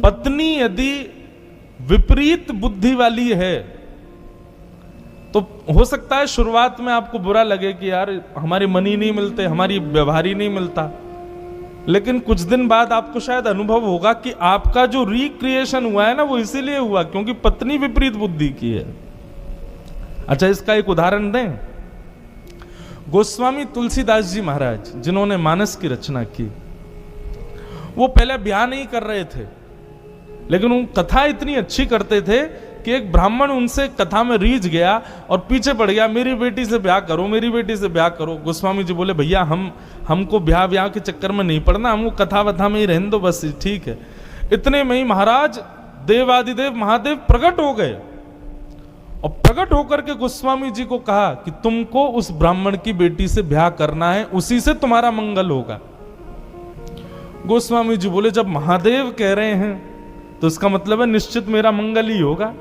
पत्नी यदि विपरीत बुद्धि वाली है तो हो सकता है शुरुआत में आपको बुरा लगे कि यार हमारे मन ही नहीं मिलते, हमारी व्यवहार ही नहीं मिलता, लेकिन कुछ दिन बाद आपको शायद अनुभव होगा कि आपका जो रिक्रिएशन हुआ है ना, वो इसीलिए हुआ क्योंकि पत्नी विपरीत बुद्धि की है। अच्छा, इसका एक उदाहरण दें। गोस्वामी तुलसीदास जी महाराज, जिन्होंने मानस की रचना की, वो पहले ब्याह नहीं कर रहे थे, लेकिन वो कथा इतनी अच्छी करते थे कि एक ब्राह्मण उनसे कथा में रीझ गया और पीछे पड़ गया, मेरी बेटी से ब्याह करो, मेरी बेटी से ब्याह करो। गोस्वामी जी बोले, भैया हमको ब्याह के चक्कर में नहीं पड़ना, हमको कथा वथा में ही रहने दो बस, ठीक है। इतने में ही महाराज देवादिदेव महादेव प्रकट हो गए और प्रकट होकर के गोस्वामी जी को कहा कि तुमको उस ब्राह्मण की बेटी से ब्याह करना है, उसी से तुम्हारा मंगल होगा। गोस्वामी जी बोले, जब महादेव कह रहे हैं तो इसका मतलब है निश्चित मेरा मंगल ही होगा।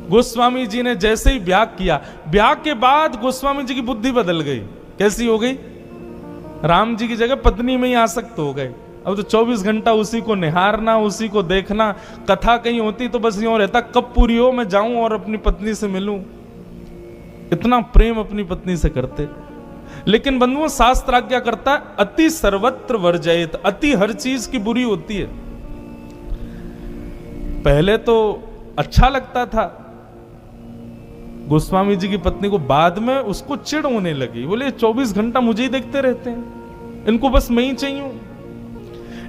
गोस्वामी जी ने जैसे ही ब्याह किया, ब्याह के बाद गोस्वामी जी की बुद्धि बदल गई। कैसी हो गई? राम जी की जगह पत्नी में ही आसक्त हो गए। अब तो 24 घंटा उसी को निहारना, उसी को देखना। कथा कहीं होती तो बस यूं रहता, कब पूरी हो मैं जाऊं और अपनी पत्नी से मिलूं। इतना प्रेम अपनी पत्नी से करते। लेकिन बंधुओं, शास्त्र आज्ञा करता है अति सर्वत्र वर्जयेत, अति हर चीज की बुरी होती है। पहले तो अच्छा लगता था गोस्वामी जी की पत्नी को, बाद में उसको चिढ़ होने लगी। बोले 24 घंटा मुझे ही देखते रहते हैं, इनको बस मैं ही चाहिए।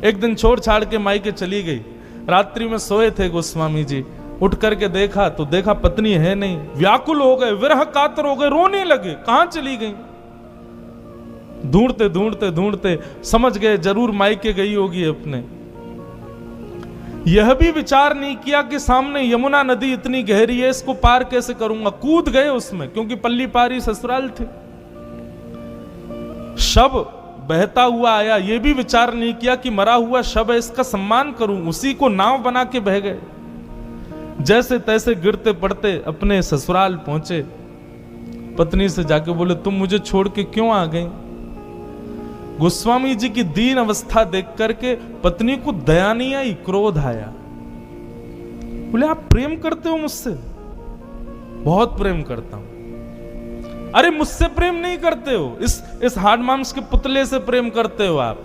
एक दिन छोड़ छाड़ के मायके चली गई। रात्रि में सोए थे गोस्वामी जी, उठ करके देखा तो देखा पत्नी है नहीं। व्याकुल हो गए, विरह कातर हो गए, रोने लगे, कहां चली गई। ढूंढते ढूंढते ढूंढते समझ गए जरूर मायके गई होगी अपने। यह भी विचार नहीं किया कि सामने यमुना नदी इतनी गहरी है, इसको पार कैसे करूंगा। कूद गए उसमें, क्योंकि पल्ली पारी ससुराल थे। शव बहता हुआ आया, यह भी विचार नहीं किया कि मरा हुआ शव है, इसका सम्मान करूं। उसी को नाव बना के बह गए। जैसे तैसे गिरते पड़ते अपने ससुराल पहुंचे। पत्नी से जाके बोले, तुम मुझे छोड़ के क्यों आ गई। गोस्वामी जी की दीन अवस्था देख करके पत्नी को दया नहीं आई, क्रोध आया। बोले, आप प्रेम करते हो मुझसे? बहुत प्रेम करता हूं। अरे मुझसे प्रेम नहीं करते हो, इस हाड़ मांस के पुतले से प्रेम करते हो आप।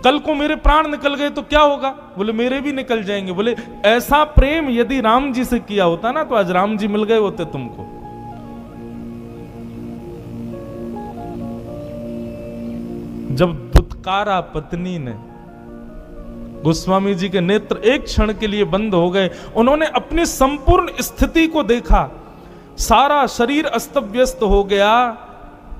कल को मेरे प्राण निकल गए तो क्या होगा? बोले, मेरे भी निकल जाएंगे। बोले, ऐसा प्रेम यदि राम जी से किया होता ना तो आज राम जी मिल गए होते तुमको। जब दुत्कारा पत्नी ने, गोस्वामी जी के नेत्र एक क्षण के लिए बंद हो गए। उन्होंने अपनी संपूर्ण स्थिति को देखा। सारा शरीर अस्त व्यस्त हो गया,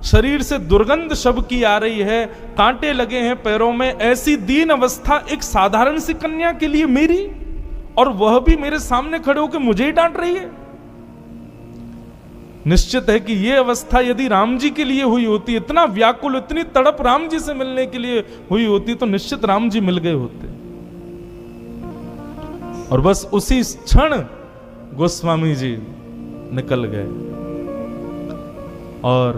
शरीर से दुर्गंध शव की आ रही है, कांटे लगे हैं पैरों में। ऐसी दीन अवस्था एक साधारण सी कन्या के लिए मेरी, और वह भी मेरे सामने खड़े होकर मुझे ही डांट रही है। निश्चित है कि यह अवस्था यदि राम जी के लिए हुई होती, इतना व्याकुल, इतनी तड़प राम जी से मिलने के लिए हुई होती, तो निश्चित राम जी मिल गए होते। और बस उसी क्षण गोस्वामी जी निकल गए और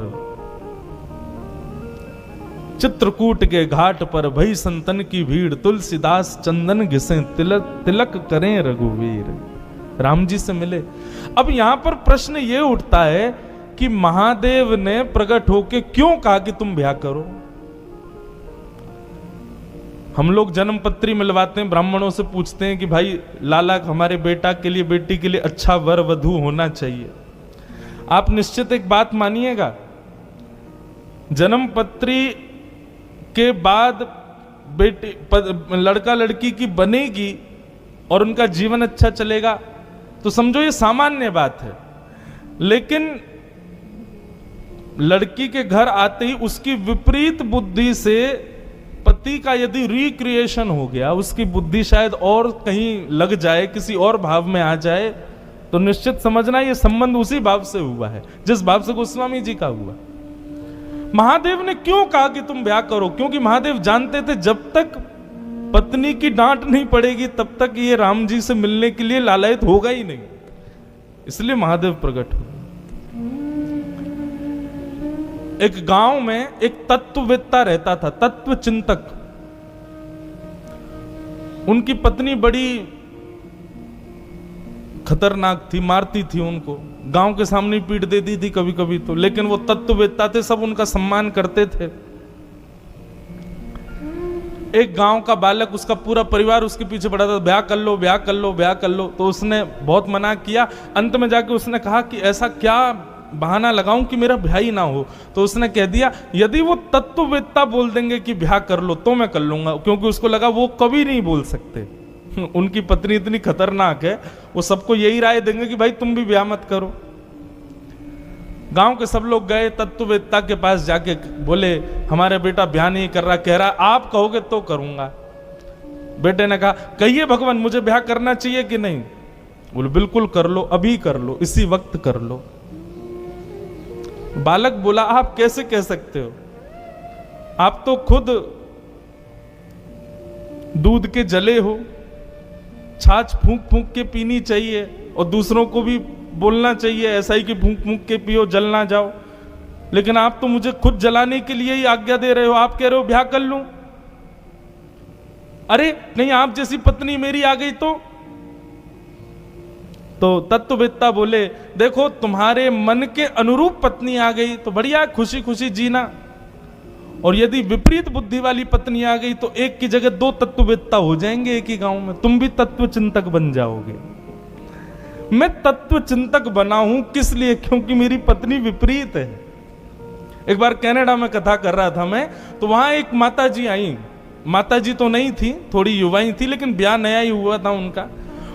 चित्रकूट के घाट पर भई संतन की भीड़, तुलसीदास चंदन घिसे तिलक करें रघुवीर। राम जी से मिले। अब यहां पर प्रश्न यह उठता है कि महादेव ने प्रकट होकर क्यों कहा कि तुम ब्याह करो। हम लोग जन्म पत्री मिलवाते हैं, ब्राह्मणों से पूछते हैं कि भाई लाला हमारे बेटा के लिए, बेटी के लिए अच्छा वर वधू होना चाहिए। आप निश्चित एक बात मानिएगा, जन्म पत्री के बाद बेटी लड़का लड़की की बनेगी और उनका जीवन अच्छा चलेगा तो समझो ये सामान्य बात है। लेकिन लड़की के घर आते ही उसकी विपरीत बुद्धि से पति का यदि रिक्रिएशन हो गया, उसकी बुद्धि शायद और कहीं लग जाए, किसी और भाव में आ जाए, तो निश्चित समझना ये संबंध उसी भाव से हुआ है जिस भाव से गोस्वामी जी का हुआ। महादेव ने क्यों कहा कि तुम ब्याह करो? क्योंकि महादेव जानते थे जब तक पत्नी की डांट नहीं पड़ेगी तब तक ये राम जी से मिलने के लिए लालायित होगा ही नहीं। इसलिए महादेव प्रकट हुए। एक गांव में एक तत्ववेत्ता रहता था, तत्व चिंतक। उनकी पत्नी बड़ी खतरनाक थी, मारती थी उनको, गांव के सामने पीट देती थी कभी कभी तो, लेकिन वो तत्ववेत्ता थे, सब उनका सम्मान करते थे। एक गांव का बालक, उसका पूरा परिवार उसके पीछे पड़ा था, ब्याह कर लो, ब्याह कर लो, ब्याह कर लो। तो उसने बहुत मना किया, अंत में जाके उसने कहा कि ऐसा क्या बहाना लगाऊं कि मेरा ब्याह ही ना हो। तो उसने कह दिया यदि वो तत्ववेत्ता बोल देंगे कि ब्याह कर लो तो मैं कर लूंगा, क्योंकि उसको लगा वो कभी नहीं बोल सकते। उनकी पत्नी इतनी खतरनाक है, वो सबको यही राय देंगे कि भाई तुम भी ब्याह मत करो। गांव के सब लोग गए तत्ववेत्ता के पास, जाके बोले हमारा बेटा ब्याह नहीं कर रहा, कह रहा आप कहोगे तो करूंगा। बेटे ने कहा कहिए भगवान मुझे ब्याह करना चाहिए कि नहीं? बोले बिल्कुल कर लो, अभी कर लो, इसी वक्त कर लो। बालक बोला आप कैसे कह सकते हो, आप तो खुद दूध के जले हो, छाछ फूंक फूंक के पीनी चाहिए और दूसरों को भी बोलना चाहिए ऐसा ही कि फूंक फूंक के पियो, जल ना जाओ, लेकिन आप तो मुझे खुद जलाने के लिए ही आज्ञा दे रहे हो, आप कह रहे हो ब्याह कर लूं। अरे नहीं आप जैसी पत्नी मेरी आ गई तो तत्ववेत्ता बोले देखो तुम्हारे मन के अनुरूप पत्नी आ गई तो बढ़िया, खुशी खुशी जीना, और यदि विपरीत बुद्धि वाली पत्नी आ गई तो एक की जगह दो तत्ववेत्ता हो जाएंगे एक ही गांव में, तुम भी तत्व चिंतक बन जाओगे। मैं तत्व चिंतक बना हूं किस लिए? क्योंकि मेरी पत्नी विपरीत है। एक बार कनाडा में कथा कर रहा था मैं, तो वहां एक माता जी आई, माता जी तो नहीं थी, थोड़ी युवाई थी, लेकिन ब्याह नया ही हुआ था उनका।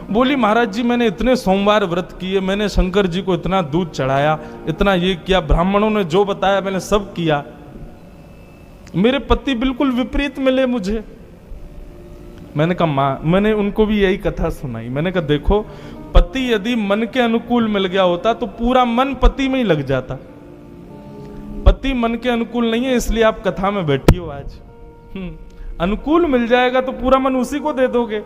बोली महाराज जी मैंने इतने सोमवार व्रत किए, मैंने शंकर जी को इतना दूध चढ़ाया, इतना ये किया, ब्राह्मणों ने जो बताया मैंने सब किया, मेरे पति बिल्कुल विपरीत मिले मुझे। मैंने कहा माँ, मैंने उनको भी यही कथा सुनाई, मैंने कहा देखो पति यदि मन के अनुकूल मिल गया होता तो पूरा मन पति में ही लग जाता, पति मन के अनुकूल नहीं है इसलिए आप कथा में बैठी हो आज। अनुकूल मिल जाएगा तो पूरा मन उसी को दे दोगे,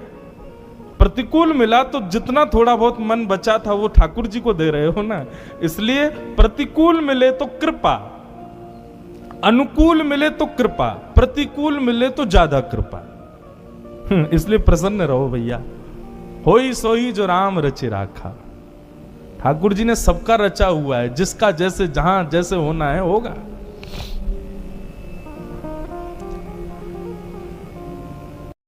प्रतिकूल मिला तो जितना थोड़ा बहुत मन बचा था वो ठाकुर जी को दे रहे हो ना। इसलिए प्रतिकूल मिले तो कृपा, अनुकूल मिले तो कृपा, प्रतिकूल मिले तो ज्यादा कृपा। इसलिए प्रसन्न रहो भैया, होई सोई जो राम रचे राखा। ठाकुर जी ने सबका रचा हुआ है, जिसका जैसे जहां जैसे होना है होगा।